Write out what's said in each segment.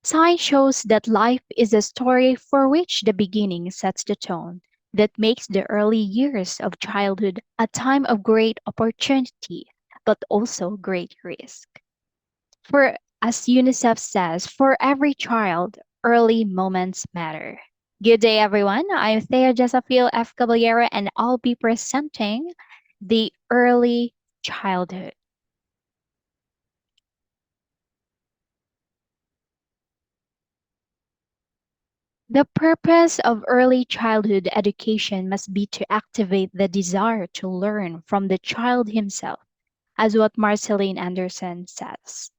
Science shows that life is a story for which the beginning sets the tone, that makes the early years of childhood a time of great opportunity, but also great risk. For, as UNICEF says, for every child, early moments matter. Good day, everyone. I'm Thea Josefil F. Caballero, and I'll be presenting the early childhood. The purpose of early childhood education must be to activate the desire to learn from the child himself, as what Marceline Anderson says.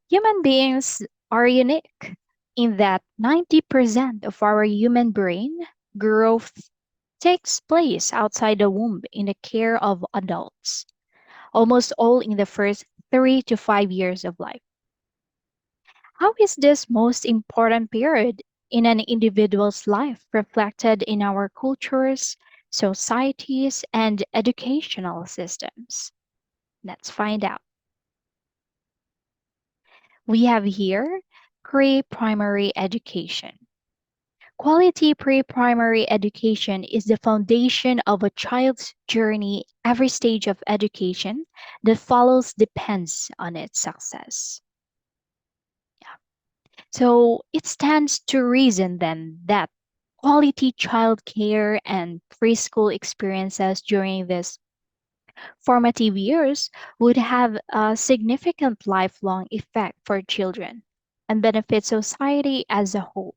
Human beings are unique in that 90% of our human brain growth takes place outside the womb in the care of adults, almost all in the first 3 to 5 years of life. How is this most important period in an individual's life reflected in our cultures, societies, and educational systems? Let's find out. We have here pre primary education. Quality pre primary education is the foundation of a child's journey. Every stage of education that follows depends on its success. So it stands to reason then that quality childcare and preschool experiences during these formative years would have a significant lifelong effect for children and benefit society as a whole.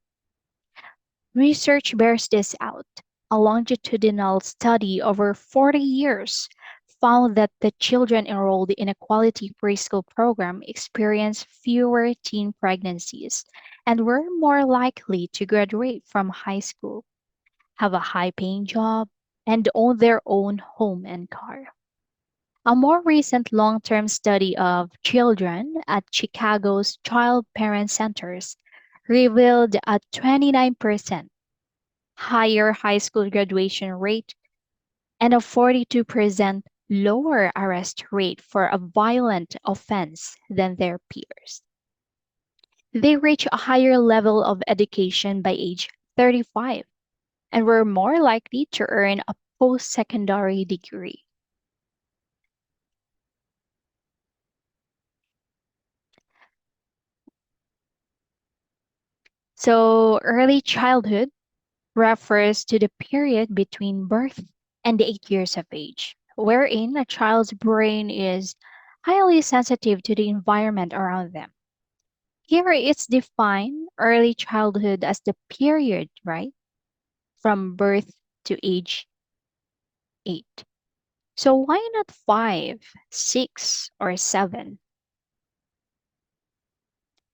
Research bears this out. A longitudinal study over 40 years found that the children enrolled in a quality preschool program experienced fewer teen pregnancies and were more likely to graduate from high school, have a high paying job, and own their own home and car. A more recent long term study of children at Chicago's Child Parent Centers revealed a 29% higher high school graduation rate and a 42% lower arrest rate for a violent offense than their peers. They reach a higher level of education by age 35 and were more likely to earn a post secondary degree. So, early childhood refers to the period between birth and 8 years of age, wherein a child's brain is highly sensitive to the environment around them. Here it's defined early childhood as the period, right, from birth to age 8. So why not 5, 6, or 7?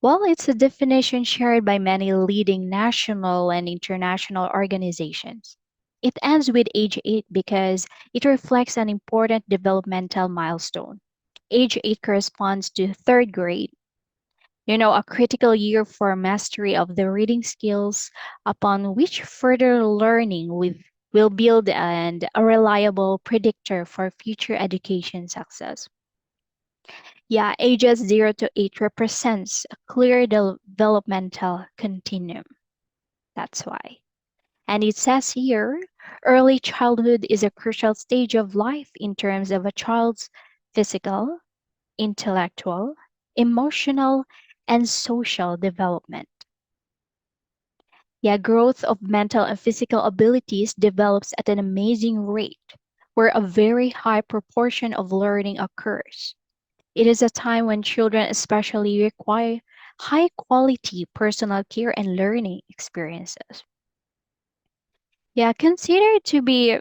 Well, it's a definition shared by many leading national and international organizations. It ends with age 8 because it reflects an important developmental milestone. Age 8 corresponds to third grade, a critical year for mastery of the reading skills upon which further learning will build and a reliable predictor for future education success. Yeah, ages 0 to 8 represents a clear developmental continuum. That's why. And it says here, early childhood is a crucial stage of life in terms of a child's physical, intellectual, emotional, and social development. Yeah, growth of mental and physical abilities develops at an amazing rate, where a very high proportion of learning occurs. It is a time when children especially require high quality personal care and learning experiences. Yeah, considered to be,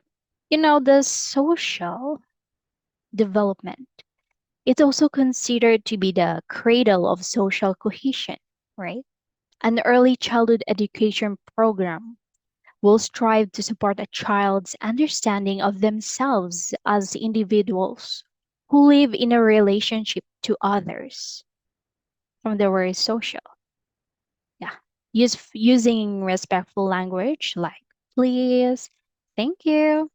the social development. It's also considered to be the cradle of social cohesion, right? An early childhood education program will strive to support a child's understanding of themselves as individuals who live in a relationship to others. From the word social. Yeah. Using respectful language like please, thank you.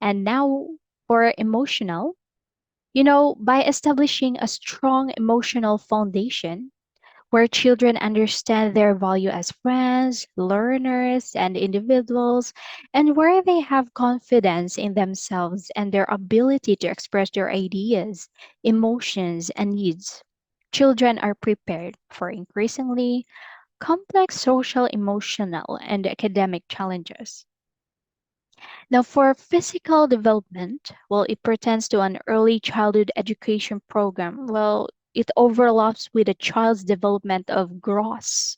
And now for emotional, by establishing a strong emotional foundation, where children understand their value as friends, learners, and individuals, and where they have confidence in themselves and their ability to express their ideas, emotions, and needs. Children are prepared for increasingly complex social, emotional, and academic challenges. Now, for physical development, well, it pertains to an early childhood education program. Well, it overlaps with a child's development of gross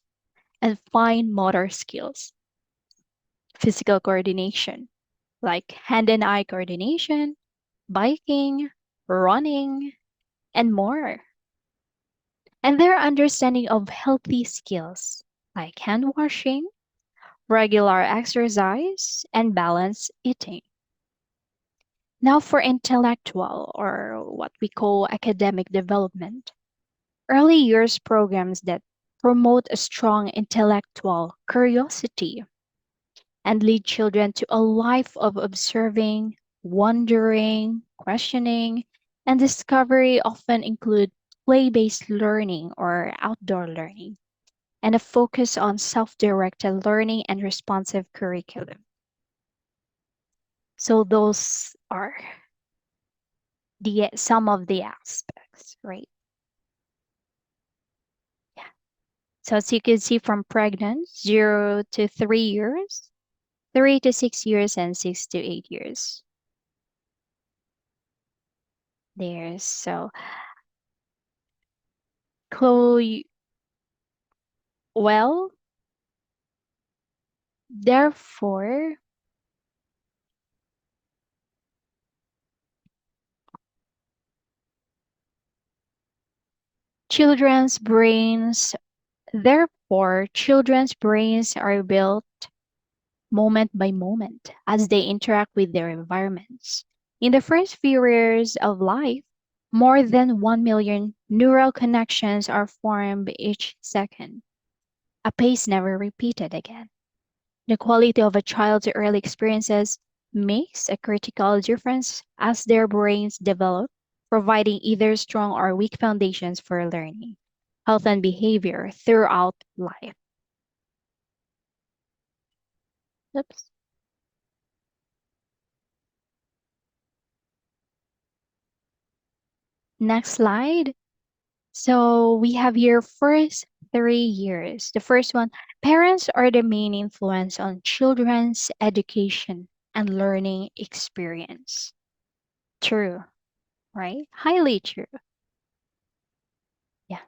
and fine motor skills, physical coordination, like hand and eye coordination, biking, running, and more. And their understanding of healthy skills, like hand washing, regular exercise, and balanced eating. Now, for intellectual or what we call academic development, early years programs that promote a strong intellectual curiosity and lead children to a life of observing, wondering, questioning, and discovery often include play based learning or outdoor learning, and a focus on self directed learning and responsive curriculum. So, those are the some of the aspects, right? Yeah. So as you can see from pregnant, 0 to 3 years, 3 to 6 years, and 6 to 8 years. There. So Chloe, well, therefore, children's brains, children's brains are built moment by moment as they interact with their environments. In the first few years of life, more than 1 million neural connections are formed each second, a pace never repeated again. The quality of a child's early experiences makes a critical difference as their brains develop, providing either strong or weak foundations for learning, health, and behavior throughout life. Oops. Next slide. So we have here first 3 years. The first one, parents are the main influence on children's education and learning experience. True, right? Highly true. Yeah.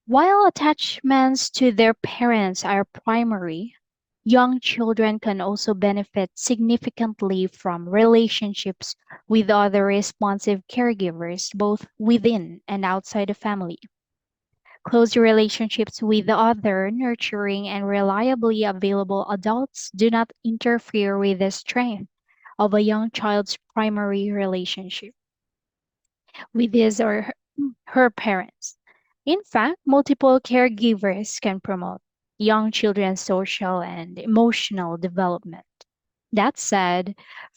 While attachments to their parents are primary, young children can also benefit significantly from relationships with other responsive caregivers, both within and outside the family. Close relationships with the other nurturing and reliably available adults do not interfere with the strength of a young child's primary relationship with his or her parents. In fact, multiple caregivers can promote young children's social and emotional development. That said,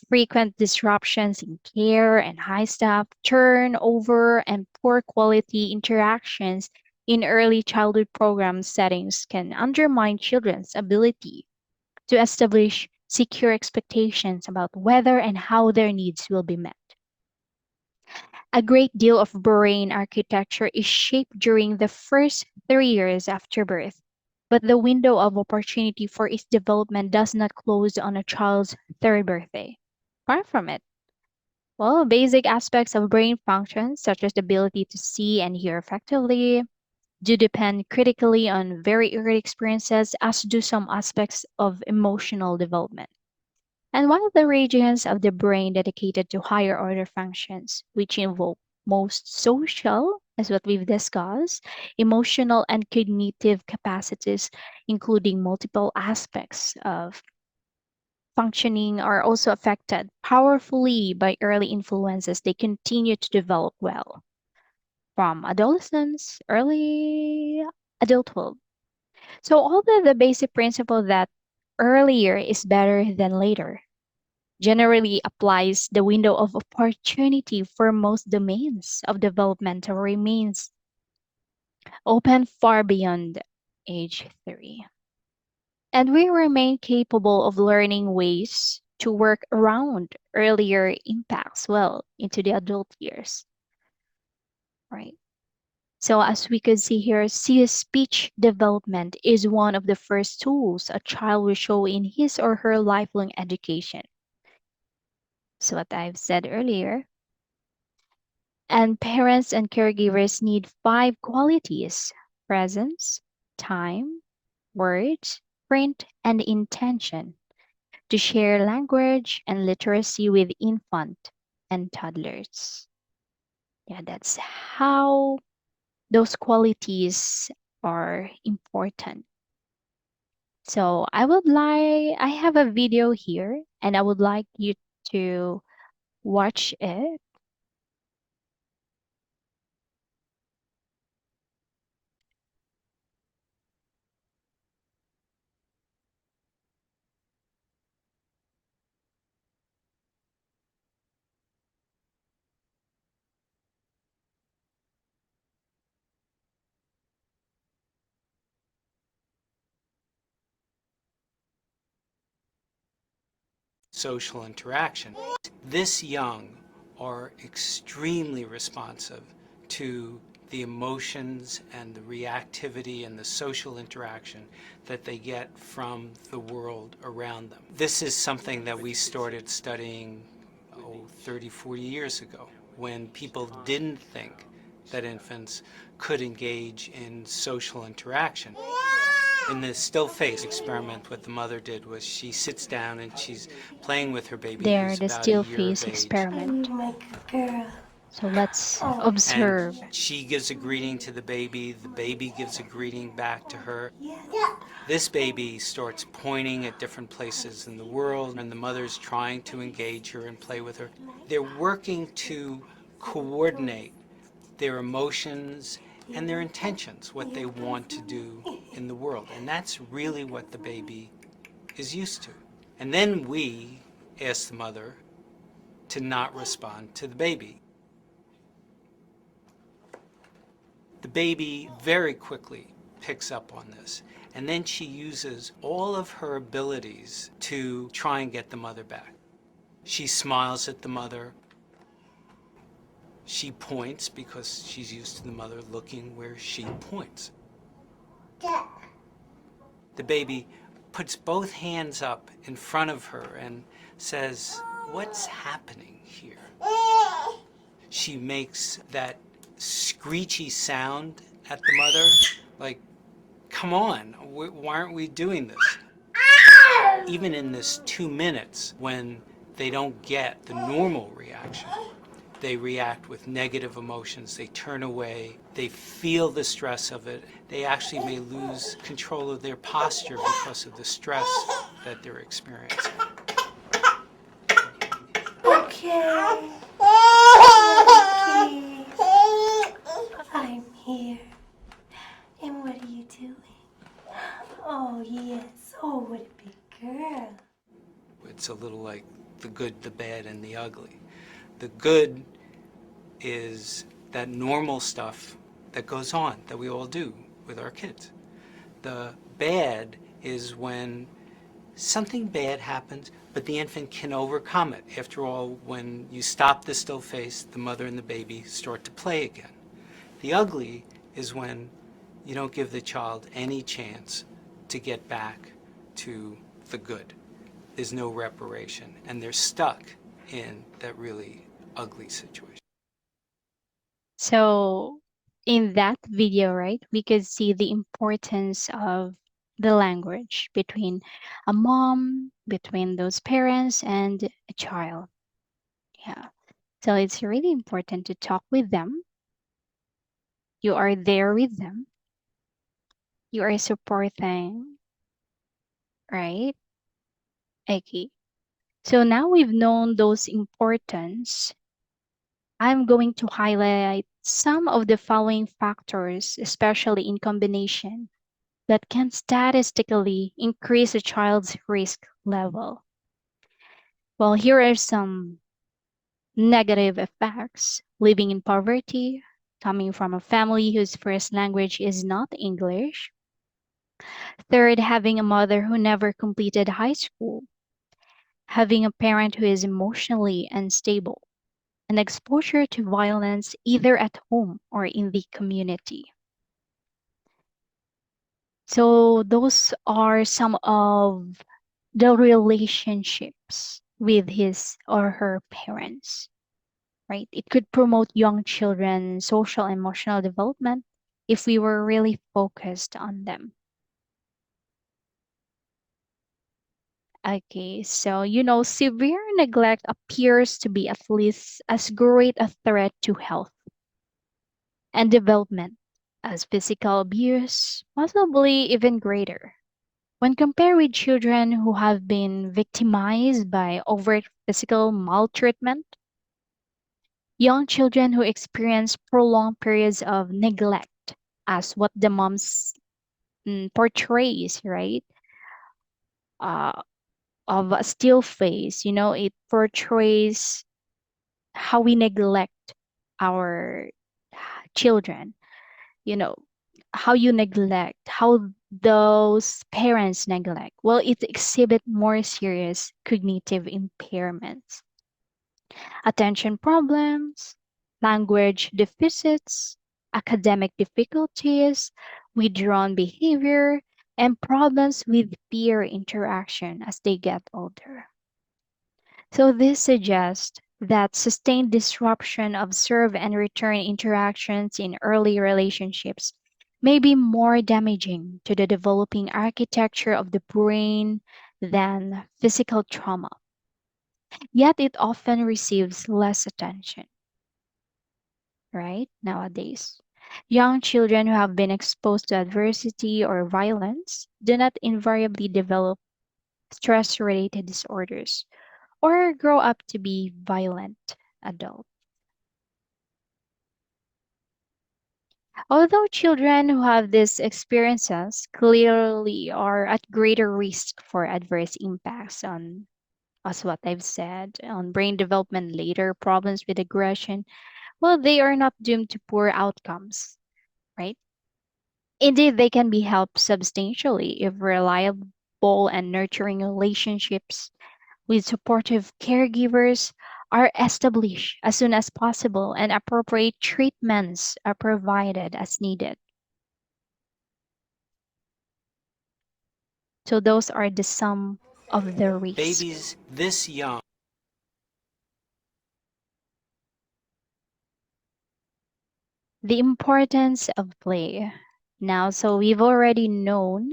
frequent disruptions in care and high staff turnover and poor quality interactions in early childhood program settings can undermine children's ability to establish secure expectations about whether and how their needs will be met. A great deal of brain architecture is shaped during the first 3 years after birth, but the window of opportunity for its development does not close on a child's third birthday. Far from it. Well, basic aspects of brain function, such as the ability to see and hear effectively, do depend critically on very early experiences, as do some aspects of emotional development. And one of the regions of the brain dedicated to higher order functions, which involve most social, as what we've discussed, emotional and cognitive capacities, including multiple aspects of functioning, are also affected powerfully by early influences. They continue to develop well from adolescence, early adulthood. So, although the basic principle that earlier is better than later, generally applies the window of opportunity for most domains of development remains open far beyond age 3. And we remain capable of learning ways to work around earlier impacts well into the adult years, right? So as we could see here, see speech development is one of the first tools a child will show in his or her lifelong education. So what I've said earlier, and parents and caregivers need 5 qualities: presence, time, words, print, and intention to share language and literacy with infant and toddlers. Yeah, that's how those qualities are important. So I have a video here and I would like you to watch it. Social interaction. This young are extremely responsive to the emotions and the reactivity and the social interaction that they get from the world around them. This is something that we started studying 30, 40 years ago when people didn't think that infants could engage in social interaction. In the still face experiment, what the mother did was she sits down and she's playing with her baby There, who's the about a still year of face age. experiment. My girl. So let's Oh, And observe. she gives a greeting to the baby gives a greeting back to her. yeah. This baby starts pointing at different places in the world, and the mother's trying to engage her and play with her. They're working to coordinate their emotions and their intentions, what they want to do in the world. And that's really what the baby is used to. And then we ask the mother to not respond to the baby. The baby very quickly picks up on this. And then she uses all of her abilities to try and get the mother back. She smiles at the mother. She points because she's used to the mother looking where she points. The baby puts both hands up in front of her and says, "What's happening here?" She makes that screechy sound at the mother, like, "Come on, why aren't we doing this?" Even in this 2 minutes, when they don't get the normal reaction, they react with negative emotions, they turn away, they feel the stress of it. They actually may lose control of their posture because of the stress that they're experiencing. Okay. I'm here. And what are you doing? Oh, yes. Oh, what a big girl. It's a little like the good, the bad, and the ugly. The good is that normal stuff that goes on, that we all do with our kids. The bad is when something bad happens, but the infant can overcome it. After all, when you stop the still face, the mother and the baby start to play again. The ugly is when you don't give the child any chance to get back to the good. There's no reparation, and they're stuck in that really ugly situation. So in that video, right, we could see the importance of the language between a mom, between those parents and a child. Yeah. So it's really important to talk with them. You are there with them. You are supporting, right? Okay. So now we've known those importance. I'm going to highlight some of the following factors, especially in combination, that can statistically increase a child's risk level. Well, here are some negative effects: living in poverty, coming from a family whose first language is not English. Third, having a mother who never completed high school, having a parent who is emotionally unstable, and exposure to violence either at home or in the community. So, those are some of the relationships with his or her parents, right? It could promote young children's social and emotional development if we were really focused on them. Okay, so severe neglect appears to be at least as great a threat to health and development as physical abuse, possibly even greater. When compared with children who have been victimized by overt physical maltreatment, young children who experience prolonged periods of neglect, as what the moms portrays, right? Uh, of a still face, it portrays how we neglect our children, you know, how you neglect, how those parents neglect. Well, it exhibit more serious cognitive impairments, attention problems, language deficits, academic difficulties, withdrawn behavior, and problems with peer interaction as they get older. So this suggests that sustained disruption of serve and return interactions in early relationships may be more damaging to the developing architecture of the brain than physical trauma. Yet it often receives less attention, right? Nowadays. Young children who have been exposed to adversity or violence do not invariably develop stress related disorders or grow up to be violent adults. Although children who have these experiences clearly are at greater risk for adverse impacts on, as what I've said, on brain development later, problems with aggression, well, they are not doomed to poor outcomes, right? Indeed, they can be helped substantially if reliable and nurturing relationships with supportive caregivers are established as soon as possible and appropriate treatments are provided as needed. So those are the sum of the risk. Babies this young. The importance of play. Now, so we've already known,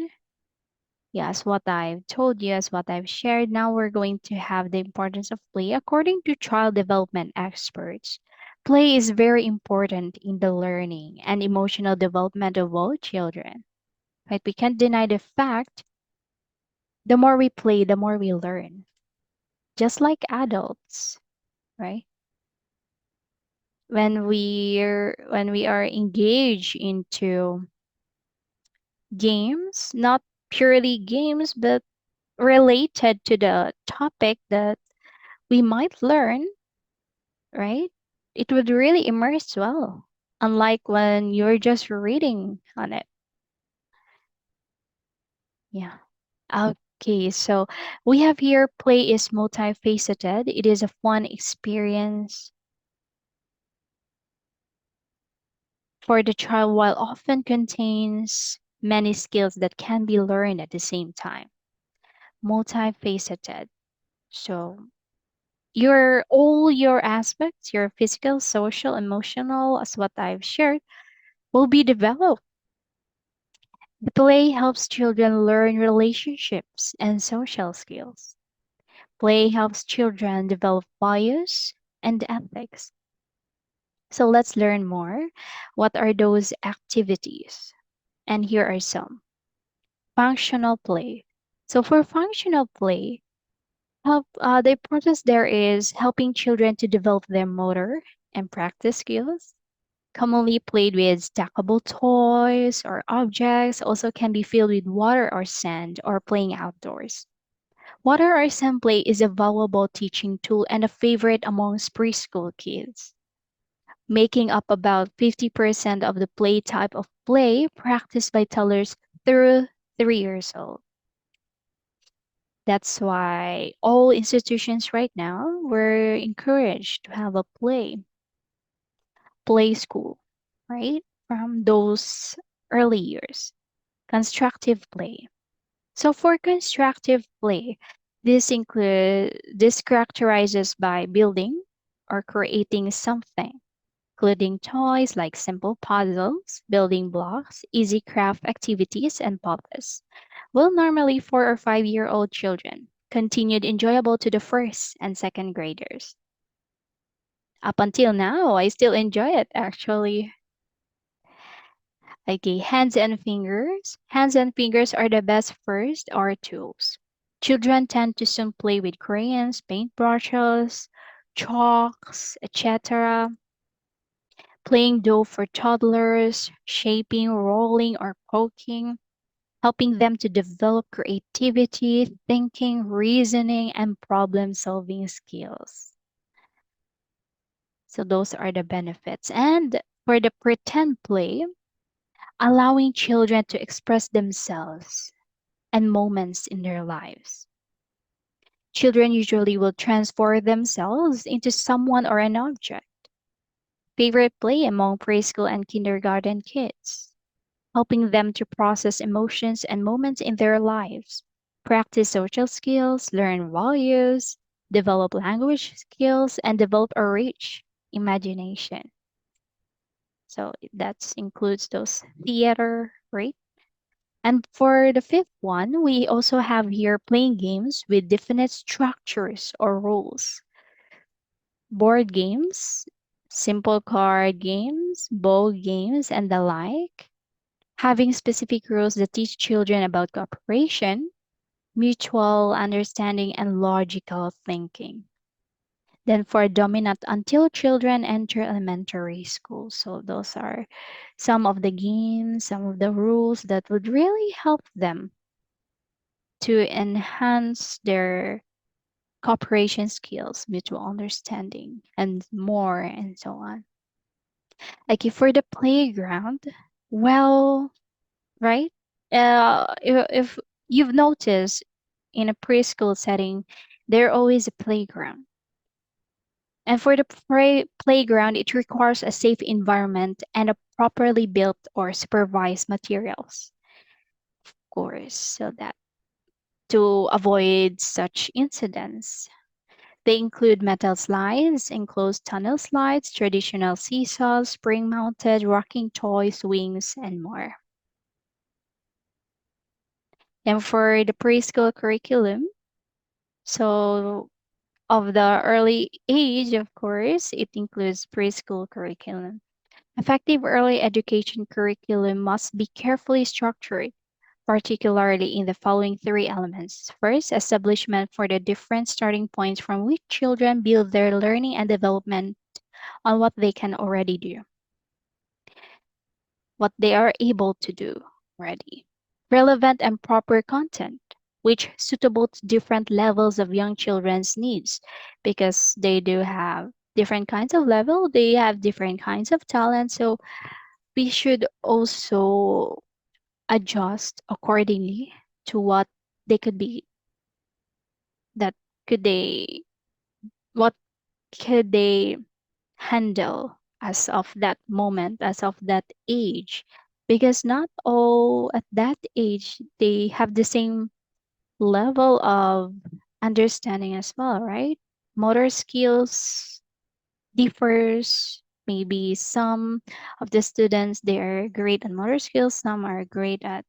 yes, what I've told you, as what I've shared. Now we're going to have the importance of play. According to child development experts, play is very important in the learning and emotional development of all children. Right? We can't deny the fact the more we play, the more we learn. Just like adults, right? When we are engaged into games, not purely games, but related to the topic that we might learn, right? It would really immerse well, unlike when you're just reading on it. Yeah. Okay, so we have here play is multifaceted. It is a fun experience for the child while often contains many skills that can be learned at the same time. Multifaceted. So all your aspects, your physical, social, emotional, as what I've shared, will be developed. The play helps children learn relationships and social skills. Play helps children develop values and ethics. So let's learn more. What are those activities? And here are some. Functional play. So for functional play, the importance there is helping children to develop their motor and practice skills. Commonly played with stackable toys or objects, also can be filled with water or sand or playing outdoors. Water or simply is a valuable teaching tool and a favorite amongst preschool kids, making up about 50% of the play type of play practiced by toddlers through 3 years old. That's why all institutions right now were encouraged to have a play school, right? From those early years. Constructive play. So for constructive play, this characterizes by building or creating something, including toys like simple puzzles, building blocks, easy craft activities, and puzzles. Well, normally 4 or 5-year-old children continued enjoyable to the first and second graders. Up until now, I still enjoy it actually. Okay, hands and fingers. Hands and fingers are the best first art tools. Children tend to soon play with crayons, paintbrushes, chalks, etc. Playing dough for toddlers, shaping, rolling, or poking, helping them to develop creativity, thinking, reasoning, and problem solving skills. So, those are the benefits. And for the pretend play, allowing children to express themselves and moments in their lives. Children usually will transform themselves into someone or an object. Favorite play among preschool and kindergarten kids, helping them to process emotions and moments in their lives, practice social skills, learn values, develop language skills, and develop a rich imagination. So that includes those theater, right? And for the fifth one, we also have here playing games with definite structures or rules. Board games, simple card games, board games, and the like. Having specific rules that teach children about cooperation, mutual understanding, and logical thinking. Then for dominant until children enter elementary school. So those are some of the games, some of the rules that would really help them to enhance their cooperation skills, mutual understanding, and more, and so on. Like if for the playground, well, right? If you've noticed in a preschool setting, there always a playground. And for the playground, it requires a safe environment and a properly built or supervised materials, of course, so that to avoid such incidents. They include metal slides, enclosed tunnel slides, traditional seesaws, spring-mounted rocking toys, swings, and more. And for the preschool curriculum, so of the early age, of course, it includes preschool curriculum. Effective early education curriculum must be carefully structured, particularly in the following three elements. First, establishment for the different starting points from which children build their learning and development on what they can already do, what they are able to do already. Relevant and proper content, which suitable to different levels of young children's needs, because they do have different kinds of level, they have different kinds of talent. So we should also adjust accordingly to what they could be, that could they, what could they handle as of that moment, as of that age, because not all at that age they have the same level of understanding as well, right? Motor skills differs. Maybe some of the students they are great at motor skills, some are great at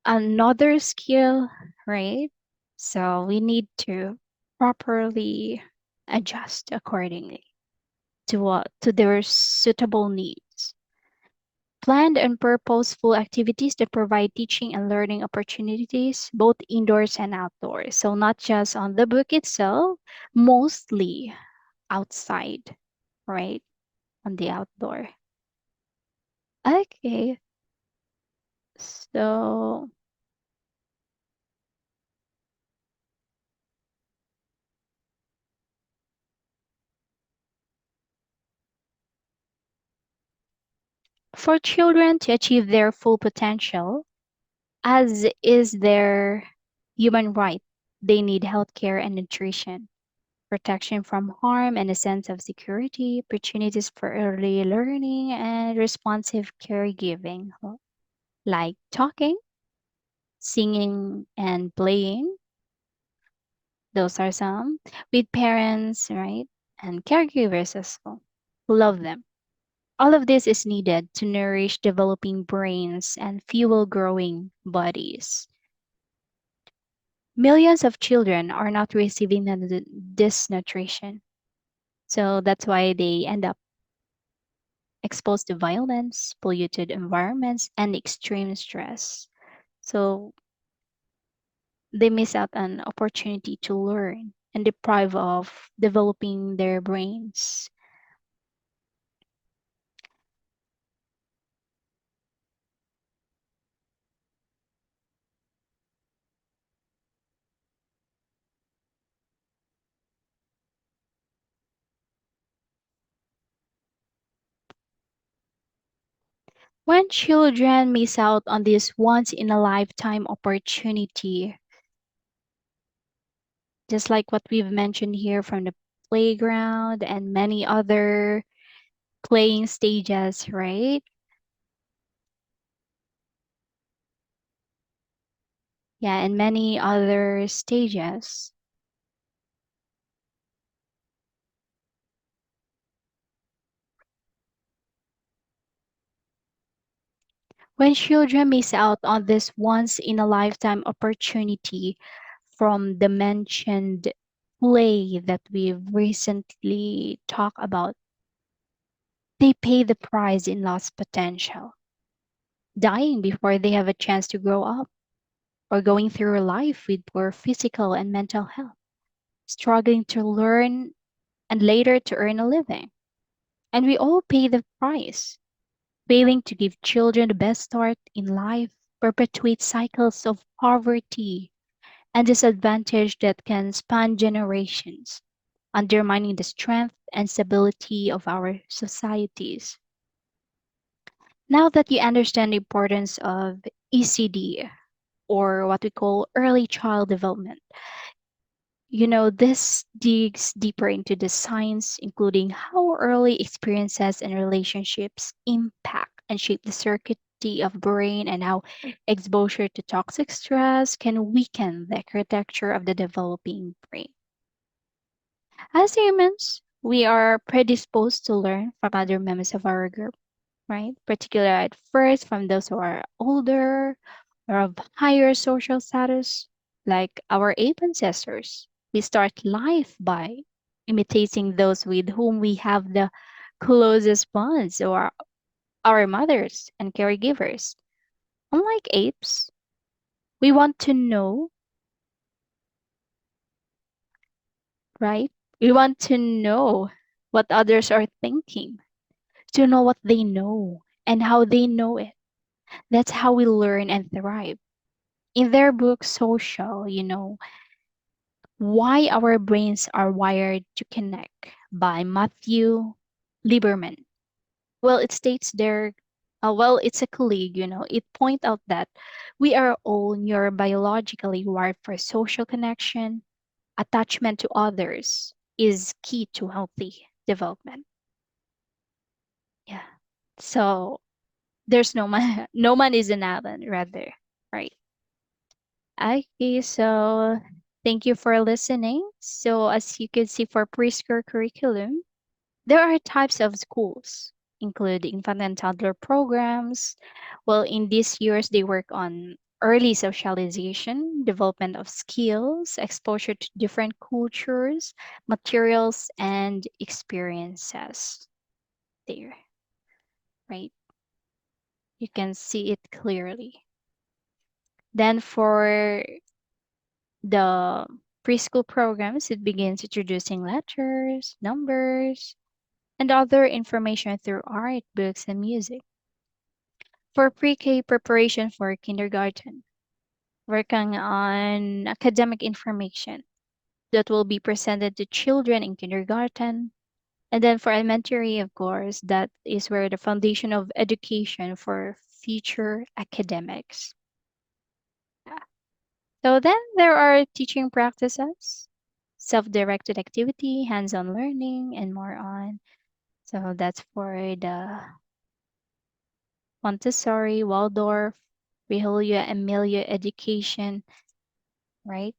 another skill, right? So we need to properly adjust accordingly to what to their suitable needs. Planned and purposeful activities that provide teaching and learning opportunities both indoors and outdoors. So not just on the book itself, mostly outside, right? On the outdoor. Okay. So For children to achieve their full potential, as is their human right, they need healthcare and nutrition, protection from harm and a sense of security, opportunities for early learning, and responsive caregiving, like talking, singing, and playing. Those are some with parents, right? And caregivers as well who love them. All of this is needed to nourish developing brains and fuel growing bodies. Millions of children are not receiving this nutrition. So that's why they end up exposed to violence, polluted environments, and extreme stress. So they miss out on opportunity to learn and deprive of developing their brains. When children miss out on this once in a lifetime opportunity, just like what we've mentioned here from the playground and many other playing stages, right? Yeah, and many other stages. When children miss out on this once in a lifetime opportunity from the mentioned play that we've recently talked about, they pay the price in lost potential, dying before they have a chance to grow up, or going through life with poor physical and mental health, struggling to learn and later to earn a living. And we all pay the price. Failing to give children the best start in life perpetuates cycles of poverty and disadvantage that can span generations, undermining the strength and stability of our societies. Now that you understand the importance of ECD, or what we call early child development, this digs deeper into the science, including how early experiences and relationships impact and shape the circuitry of brain, and how exposure to toxic stress can weaken the architecture of the developing brain. As humans, we are predisposed to learn from other members of our group, right? Particularly at first from those who are older or of higher social status, like our ape ancestors. We start life by imitating those with whom we have the closest bonds, or our mothers and caregivers. Unlike apes, we want to know, right? We want to know what others are thinking, to know what they know and how they know it. That's how we learn and thrive. In their book, Social, Why Our Brains Are Wired to Connect by Matthew Lieberman. Well, it states there, it's a colleague, it point out that we are all neurobiologically wired for social connection. Attachment to others is key to healthy development. Yeah. So there's no man, no man is an island, rather, right? Okay, so thank you for listening. So as you can see, for preschool curriculum, there are types of schools, including infant and toddler programs. Well, in these years, they work on early socialization, development of skills, exposure to different cultures, materials, and experiences. There, right? You can see it clearly. Then for the preschool programs, it begins introducing letters, numbers, and other information through art, books, and music. For pre-K preparation for kindergarten, working on academic information that will be presented to children in kindergarten, And then for elementary, of course, that is where the foundation of education for future academics. Yeah. So then there are teaching practices, self-directed activity, hands-on learning, and more on. So that's for the Montessori, Waldorf, Religio Emilia education, right?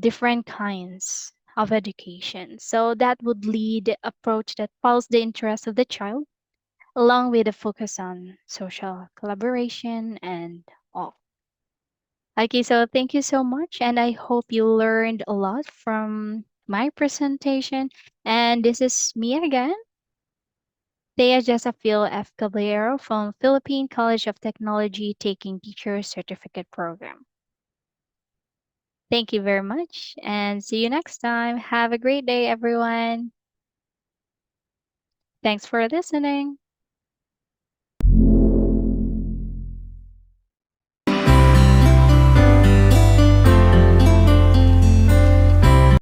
Different kinds of education. So that would lead approach that follows the interest of the child, along with a focus on social collaboration and all. Okay, so thank you so much, and I hope you learned a lot from my presentation. And this is me again, Thea Josefil F. Caballero from Philippine College of Technology taking Teacher Certificate Program. Thank you very much, and see you next time. Have a great day, everyone. Thanks for listening.